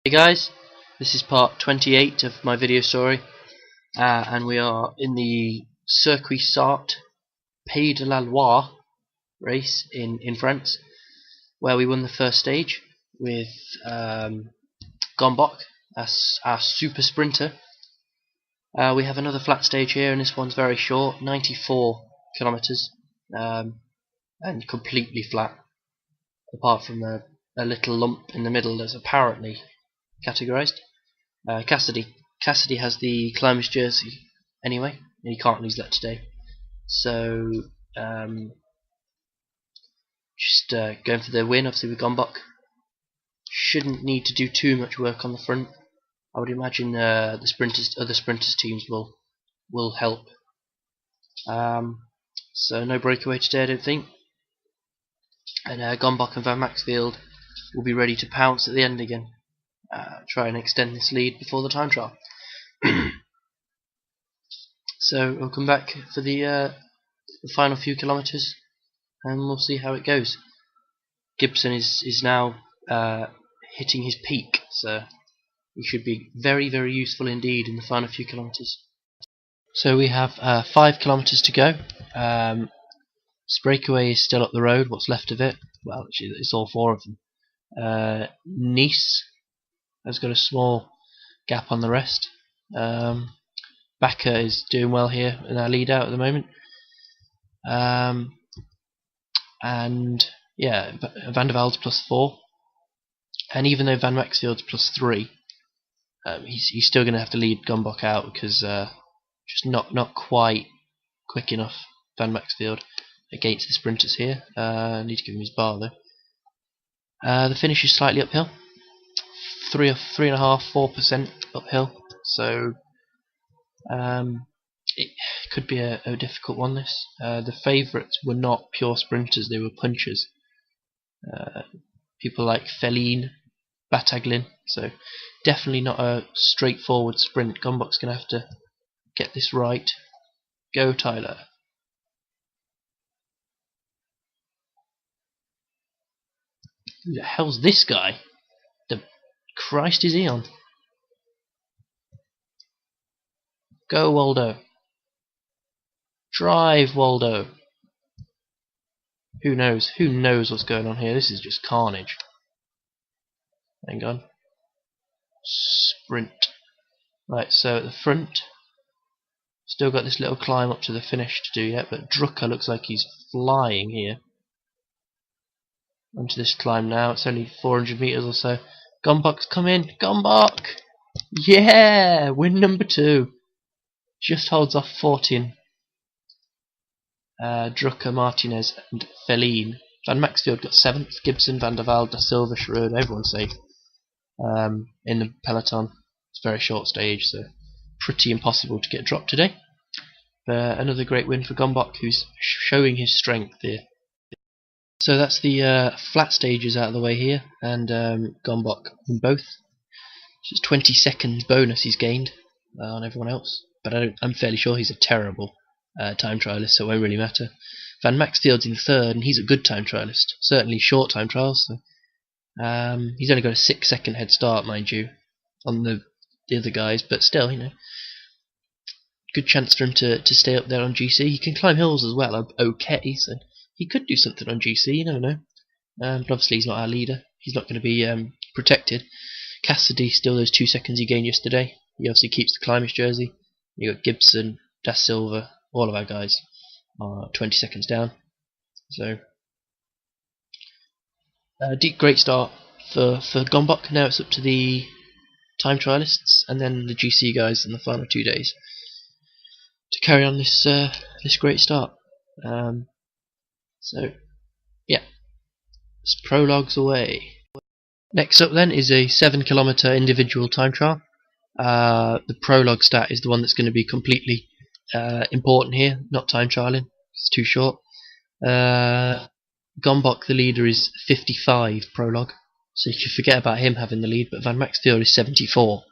Hey guys, this is part 28 of my video story, and we are in the Circuit Sarthe Pays de la Loire race in France, where we won the first stage with Gombok as our super sprinter. We have another flat stage here, and this one's very short, 94 kilometers, and completely flat, apart from a little lump in the middle that's apparently categorized. Cassidy has the climber's jersey anyway, and he can't lose that today. So just going for the win, obviously with Gombok. Shouldn't need to do too much work on the front. I would imagine the other sprinters teams will help. So no breakaway today, I don't think. And Gombok and Van Maxfield will be ready to pounce at the end again. Try and extend this lead before the time trial. So we'll come back for the final few kilometers, and we'll see how it goes. Gibson is now hitting his peak, so he should be very, very useful indeed in the final few kilometers. So we have 5 kilometers to go. Breakaway is still up the road. What's left of it? Well, actually, it's all 4 of them. Nice has got a small gap on the rest. Bakker is doing well here in our lead out at the moment. And yeah, Van der Valde's +4, and even though Van Maxfield's +3, he's still going to have to lead Gombok out because just not quite quick enough. Van Maxfield against the sprinters here. I need to give him his bar though. The finish is slightly uphill. 3.5–4% uphill, so it could be a difficult one. This the favourites were not pure sprinters; they were punchers. People like Feline, Bataglin. So definitely not a straightforward sprint. Gombok's going to have to get this right. Go, Tyler! Who the hell's this guy? The Christ is he on? Go, Waldo! Drive, Waldo! Who knows? Who knows what's going on here? This is just carnage. Hang on. Sprint. Right, so at the front, still got this little climb up to the finish to do yet, but Drucker looks like he's flying here. Onto this climb now. It's only 400 meters or so. Gombok's come in. Gombok! Yeah! Win number 2. Just holds off 14. Drucker, Martinez, and Feline. Van Maxfield got 7th. Gibson, Van der Valde, Da Silva, Schroeder, everyone's safe in the peloton. It's a very short stage, so pretty impossible to get dropped today. But another great win for Gombok, who's showing his strength here. So that's the flat stages out of the way here, and Gombok in both. So it's 20 seconds bonus he's gained on everyone else, but I'm fairly sure he's a terrible time trialist, so it won't really matter. Van Maxfield's in 3rd, and he's a good time trialist, certainly short time trials. So, he's only got a 6-second head start, mind you, on the other guys, but still, good chance for him to stay up there on GC. He can climb hills as well, okay, so he could do something on GC, you never know. But obviously he's not our leader. He's not going to be protected. Cassidy, still those 2 seconds he gained yesterday. He obviously keeps the climber's jersey. You got Gibson, Da Silva, all of our guys are 20 seconds down. So great start for Gombok. Now it's up to the time trialists and then the GC guys in the final 2 days to carry on this great start. So yeah, it's prologues away. Next up then is a 7-kilometer individual time trial. The prologue stat is the one that's going to be completely important here, not time trialing. It's too short. Gombok, the leader, is 55 prologue, so you should forget about him having the lead, but Van Maxfield is 74,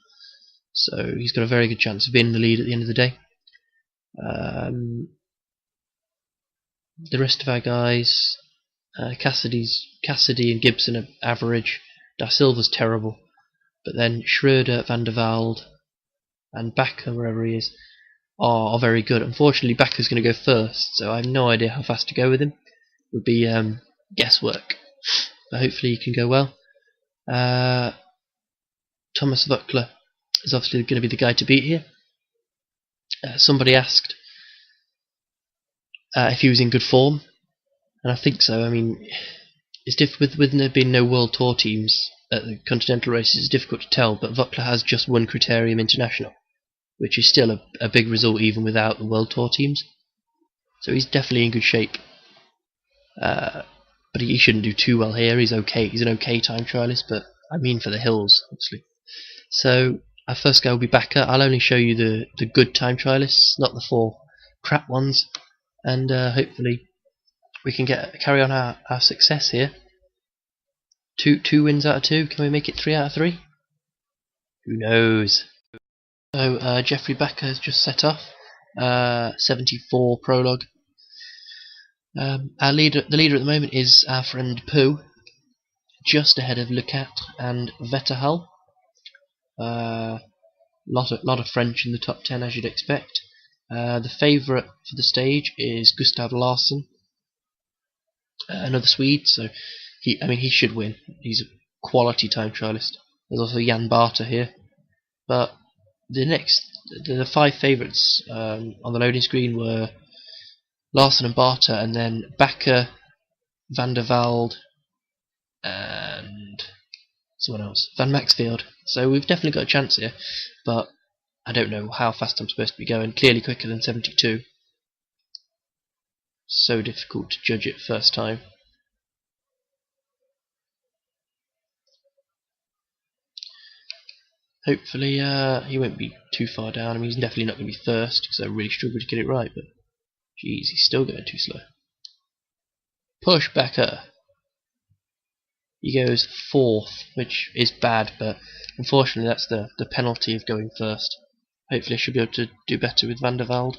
so he's got a very good chance of being in the lead at the end of the day. The rest of our guys, Cassidy and Gibson are average. Da Silva's terrible, But then Schroeder, Van der Velde, and Bakker, wherever he is, are very good. Unfortunately, Bakker's going to go first, so I have no idea how fast to go with him. It would be guesswork. But hopefully he can go well. Thomas Voeckler is obviously going to be the guy to beat here. Somebody asked if he was in good form, and I think so. I mean, it's difficult with there being no World Tour teams at the Continental races. It's difficult to tell, but Voeckler has just won Criterium International, which is still a big result even without the World Tour teams. So he's definitely in good shape. But he shouldn't do too well here. He's okay. He's an okay time trialist, but I mean for the hills, obviously. So our first guy will be Bakker. I'll only show you the good time trialists, not the 4 crap ones, and hopefully we can carry on our success here. Two wins out of 2. Can we make it 3 out of 3? Who knows? So Jeffrey Bakker has just set off. 74 prologue. The leader at the moment is our friend Pooh, just ahead of Lecatre and Vetterhal. Lot of French in the top 10, as you'd expect. The favourite for the stage is Gustav Larsson, another Swede. So he should win. He's a quality time trialist. There's also Jan Barter here, but the 5 favourites on the loading screen were Larsson and Barter, and then Bakker, Van der Velde, and someone else, Van Maxfield. So we've definitely got a chance here, but I don't know how fast I'm supposed to be going. Clearly quicker than 72. So difficult to judge it first time. Hopefully he won't be too far down. I mean, he's definitely not going to be first, because I really struggled to get it right, but jeez, he's still going too slow. Push Bakker. He goes 4th, which is bad, but unfortunately that's the penalty of going first. Hopefully I should be able to do better with Van der Velde.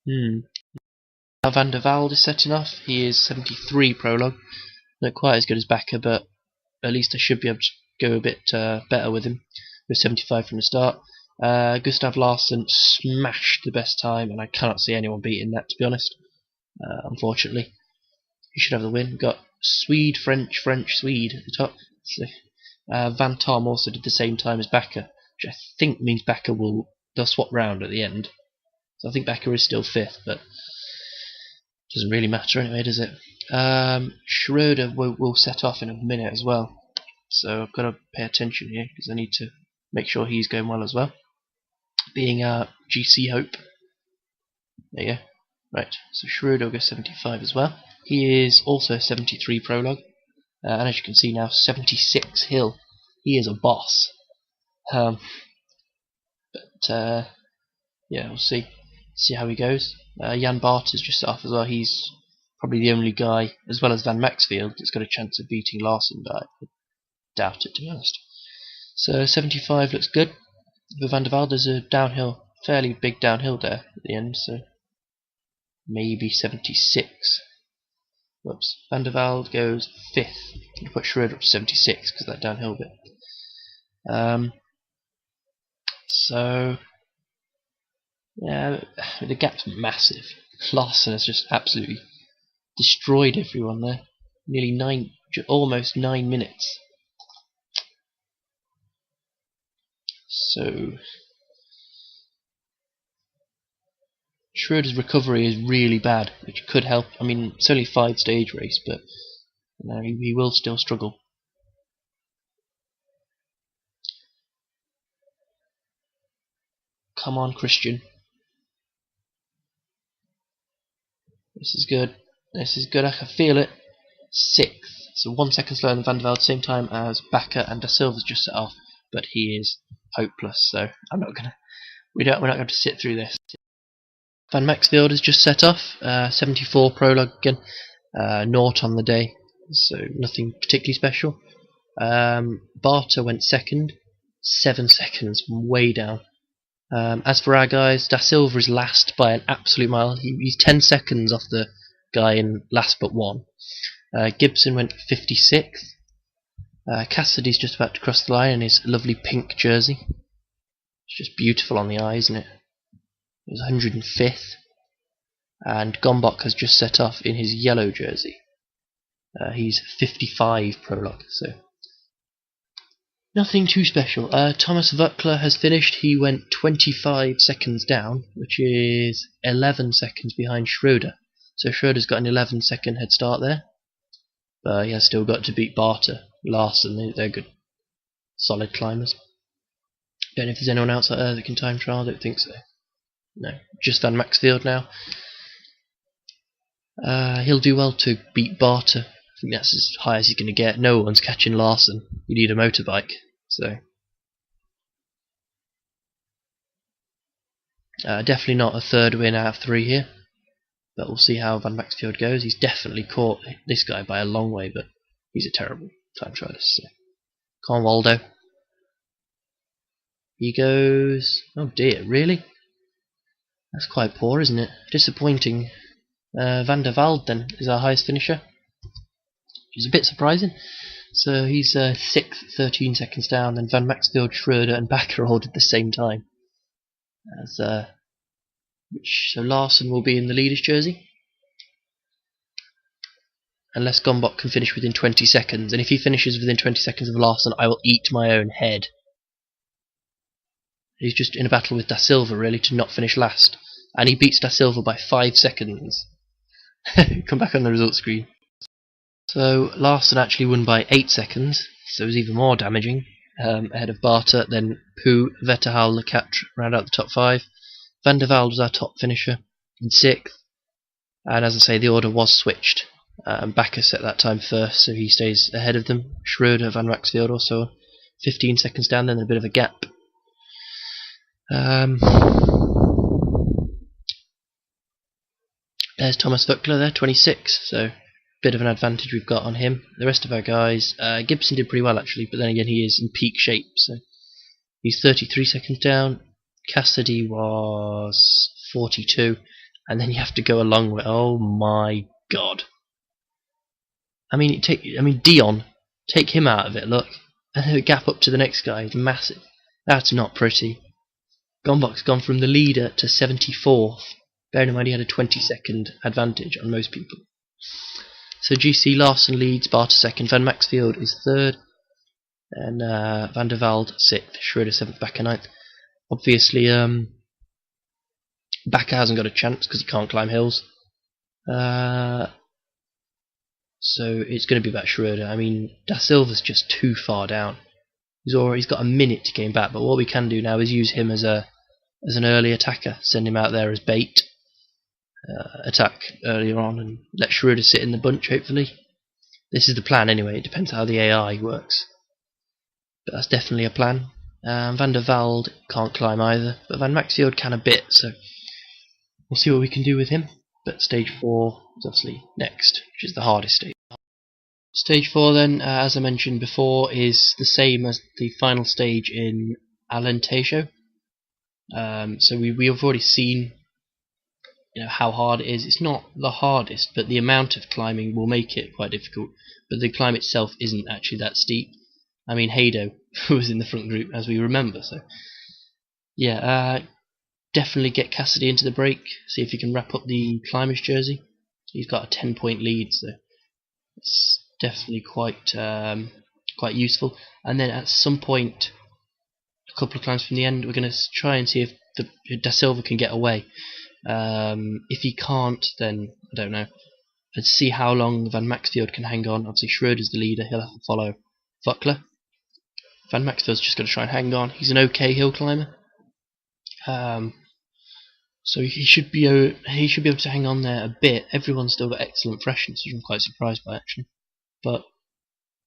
Now Van der Velde is setting off. He is 73 prologue. Not quite as good as Bakker, but at least I should be able to go a bit better with him. With 75 from the start. Gustav Larsson smashed the best time, and I cannot see anyone beating that, to be honest. Unfortunately, he should have the win. We've got Swede, French, Swede at the top. So, Van Tom also did the same time as Bakker, which I think means Bakker they'll swap round at the end. So I think Bakker is still 5th, but doesn't really matter anyway, does it? Schroeder will set off in a minute as well, so I've got to pay attention here because I need to make sure he's going well as well. Being our GC hope. There you go. Right, so Schroeder will go 75 as well. He is also 73 prologue, and as you can see now, 76 hill. He is a boss. But yeah, we'll see how he goes. Jan Barter's just off as well. He's probably the only guy, as well as Van Maxfield, that's got a chance of beating Larsson, but I doubt it, to be honest. So 75 looks good. For Van der Velde, there's a downhill, fairly big downhill there at the end, so maybe 76. Whoops. Van der Velde goes 5th. I'm going to put Schroeder up to 76 because of that downhill bit. So yeah, the gap's massive. Larsson has just absolutely destroyed everyone there. Nearly almost 9 minutes. So Schroeder's recovery is really bad, which could help. I mean, it's only a 5-stage race, but you know, he will still struggle. Come on, Christian. This is good. This is good. I can feel it. 6th. So 1 second slower than Van der Velde, same time as Bakker, and Da Silva's just set off, but he is hopeless. So I'm not gonna. We're not going to sit through this. Van Maxfield has just set off. 74 prologue again. Naught on the day, so nothing particularly special. Barter went 2nd. 7 seconds, way down. As for our guys, Da Silva is last by an absolute mile. He's 10 seconds off the guy in last but one. Gibson went 56th. Cassidy's just about to cross the line in his lovely pink jersey. It's just beautiful on the eye, isn't it? It was 105th. And Gombok has just set off in his yellow jersey. He's 55 prologue, so nothing too special. Thomas Voeckler has finished. He went 25 seconds down, which is 11 seconds behind Schroeder. So Schroeder's got an 11-second head start there. But he has still got to beat Barter, Larson. They're good, solid climbers. Don't know if there's anyone else out there that can time trial. I don't think so. No, just Van Maxfield now. He'll do well to beat Barter. I think that's as high as he's going to get. No one's catching Larson. You need a motorbike. So definitely not a third win out of 3 here. But we'll see how Van Maxfield goes. He's definitely caught this guy by a long way, but he's a terrible time trialist. So. Come on, Waldo. He goes... Oh dear, really? That's quite poor, isn't it? Disappointing. Van der Velde then is our highest finisher, which is a bit surprising. So he's 6th, 13 seconds down, then Van Maxfield, Schroeder and Bakker all did the same time. So Larson will be in the leader's jersey. Unless Gombok can finish within 20 seconds, and if he finishes within 20 seconds of Larson, I will eat my own head. He's just in a battle with Da Silva, really, to not finish last. And he beats Da Silva by 5 seconds. Come back on the results screen. So Larson actually won by 8 seconds, so it was even more damaging. Ahead of Barter, then Poo, Vetterhal, Lecatre round out the top 5. Van der Velde was our top finisher in 6th. And as I say, the order was switched. Bakker set that time first, so he stays ahead of them. Schroeder, Van Maxfield also 15 seconds down, then a bit of a gap. There's Thomas Voeckler there, 26, so bit of an advantage we've got on him. The rest of our guys, Gibson did pretty well actually, but then again he is in peak shape, so he's 33 seconds down. Cassidy was 42, and then you have to go a long way. Oh my god! I mean, Dion, take him out of it. Look, and the gap up to the next guy is massive. That's not pretty. Gombok's gone from the leader to 74th. Bearing in mind he had a 20-second advantage on most people. So GC Larson leads, Barter 2nd, Van Maxfield is 3rd, and Van der Velde 6th, Schroeder 7th, Bakker 9th. Obviously, Bakker hasn't got a chance because he can't climb hills. So it's going to be about Schroeder. I mean, Da Silva's just too far down. He's got a minute to gain back, but what we can do now is use him as an early attacker, send him out there as bait, attack earlier on, and let Schroeder sit in the bunch, hopefully. This is the plan anyway, it depends how the AI works. But that's definitely a plan. Van der Velde can't climb either, but Van Maxfield can a bit, so we'll see what we can do with him. But stage 4 is obviously next, which is the hardest stage. Stage 4 then, as I mentioned before, is the same as the final stage in Alentejo. So we have already seen how hard it is. It's not the hardest, but the amount of climbing will make it quite difficult. But the climb itself isn't actually that steep. I mean, Hado was in the front group, as we remember. So yeah, definitely get Cassidy into the break. See if he can wrap up the climber's jersey. He's got a 10-point lead, so it's definitely quite useful. And then at some point, a couple of climbs from the end, we're going to try and see if Da Silva can get away. If he can't, then I don't know. Let's see how long Van Maxfield can hang on. Obviously Schroeder's the leader, he'll have to follow Voeckler. Van Maxfield's just going to try and hang on. He's an okay hill climber, so he should be able to hang on there a bit. Everyone's still got excellent freshness, which I'm quite surprised by actually. But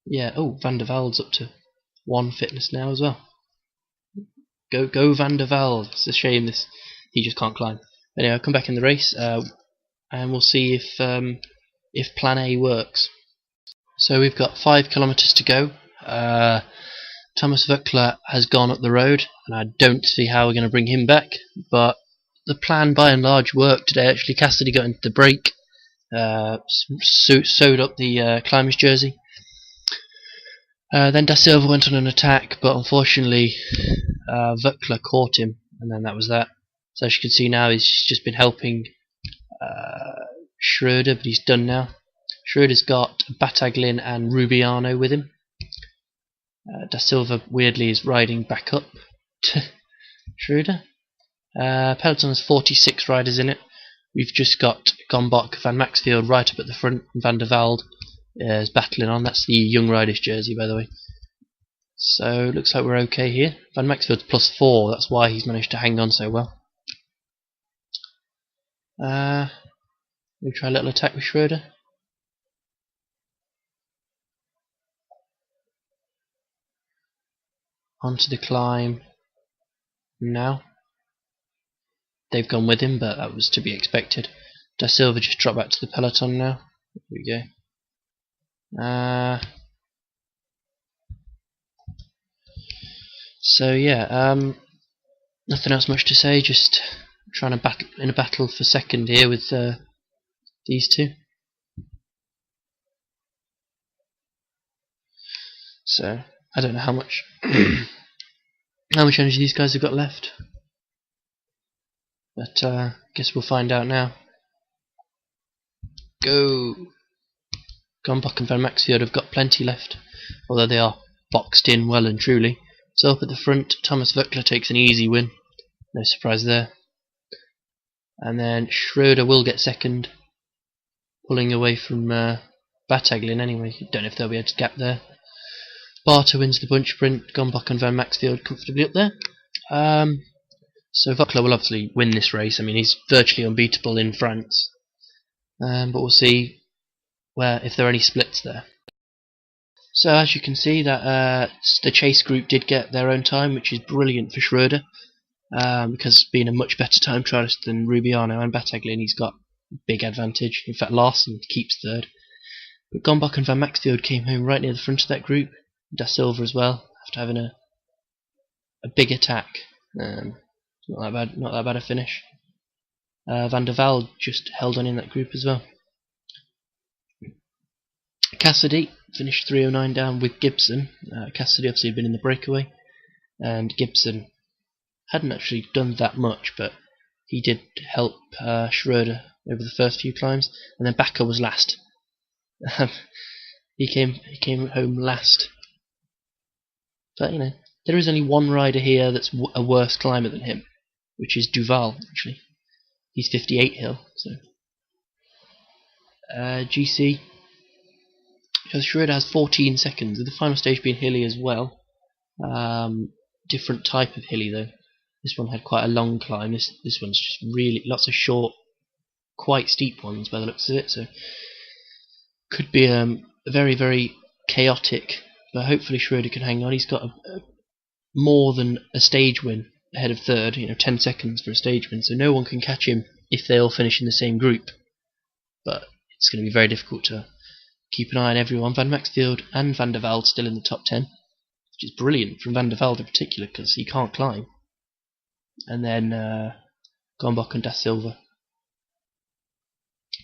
yeah, Van der Velde's up to 1 fitness now as well. Go Van der Velde. It's a shame he just can't climb. Anyway, I'll come back in the race, and we'll see if Plan A works. So we've got 5 kilometers to go. Thomas Voeckler has gone up the road, and I don't see how we're going to bring him back. But the plan, by and large, worked today. Actually, Cassidy got into the break, sewed up the climber's jersey. Then Da Silva went on an attack, but unfortunately Voeckler caught him, and then that was that. So as you can see now, he's just been helping Schroeder, but he's done now. Schroeder's got Bataglin and Rubiano with him. Da Silva weirdly is riding back up to Schroeder. Peloton has 46 riders in it. We've just got Gombok, Van Maxfield right up at the front, and Van der Velde is battling on. That's the Young Riders jersey, by the way. So looks like we're okay here. Van Maxfield's +4, that's why he's managed to hang on so well. We'll try a little attack with Schroeder. Onto the climb now. They've gone with him, but that was to be expected. Da Silva just dropped back to the peloton now. There we go. So yeah, nothing else much to say. Just trying to battle in a battle for second here with these two. So I don't know how much how much energy these guys have got left, but guess we'll find out now. Go! Gombok and Van Maxfield have got plenty left, although they are boxed in well and truly. So up at the front, Thomas Voeckler takes an easy win. No surprise there. And then Schroeder will get second, pulling away from Bataglin anyway. Don't know if they'll be able to gap there. Barter wins the bunch sprint. Gombok and Van Maxfield comfortably up there. So Voeckler will obviously win this race. I mean, he's virtually unbeatable in France. But we'll see if there are any splits there. So as you can see, that the chase group did get their own time, which is brilliant for Schroeder, because being a much better time trialist than Rubiano and Bataglin, he's got a big advantage. In fact, Larson keeps third. But Gombok and Van Maxfield came home right near the front of that group. Da Silva as well, after having a big attack. Not that bad a finish. Van der Velde just held on in that group as well. Cassidy finished 309 down with Gibson. Cassidy obviously had been in the breakaway, and Gibson hadn't actually done that much, but he did help Schroeder over the first few climbs, and then Bakker was last. He came home last. But you know, there is only one rider here that's a worse climber than him, which is Duval actually. He's 58 hill, so GC. Because Schroeder has 14 seconds, with the final stage being hilly as well. Different type of hilly though. This one had quite a long climb. This one's just really lots of short, quite steep ones by the looks of it. So could be very, very chaotic. But hopefully Schroeder can hang on. He's got more than a stage win ahead of third. 10 seconds for a stage win. So no one can catch him if they all finish in the same group. But it's going to be very difficult to keep an eye on everyone. Van Maxfield and Van der Velde still in the top 10, which is brilliant from Van der Velde in particular because he can't climb. And then Gombok and Da Silva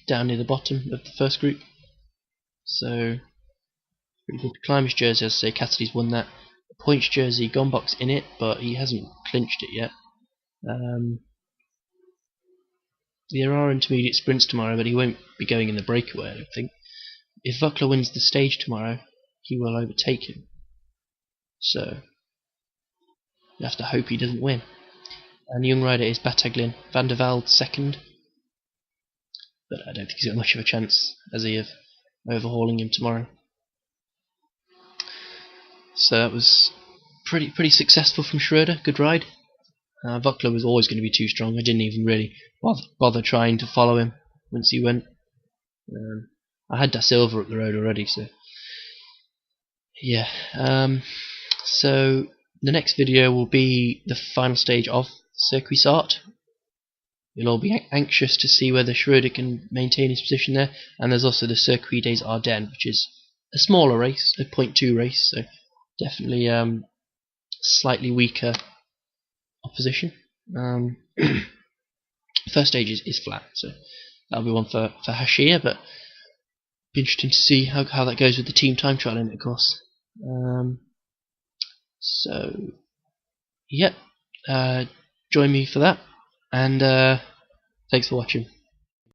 down near the bottom of the first group. So pretty good. Climbers jersey, as I say, Cassidy's won that. The points jersey, Gombok's in it, but he hasn't clinched it yet. There are intermediate sprints tomorrow, but he won't be going in the breakaway, I don't think. If Voeckler wins the stage tomorrow, he will overtake him. So you have to hope he doesn't win. And the young rider is Bataglin. Van der Velde second, but I don't think he's got much of a chance as he of overhauling him tomorrow. So that was pretty successful from Schroeder. Good ride. Voeckler was always going to be too strong. I didn't even really bother trying to follow him once he went. I had Da Silva up the road already, so yeah. So the next video will be the final stage of Circuit Sarthe. You'll all be anxious to see whether Schroeder can maintain his position there, and there's also the Circuit des Ardennes, which is a smaller race, a 0.2 race, so definitely slightly weaker opposition. First stage is flat, so that'll be one for Hashir, but be interesting to see how that goes with the team time trial in it, of course. So yeah, join me for that, and thanks for watching.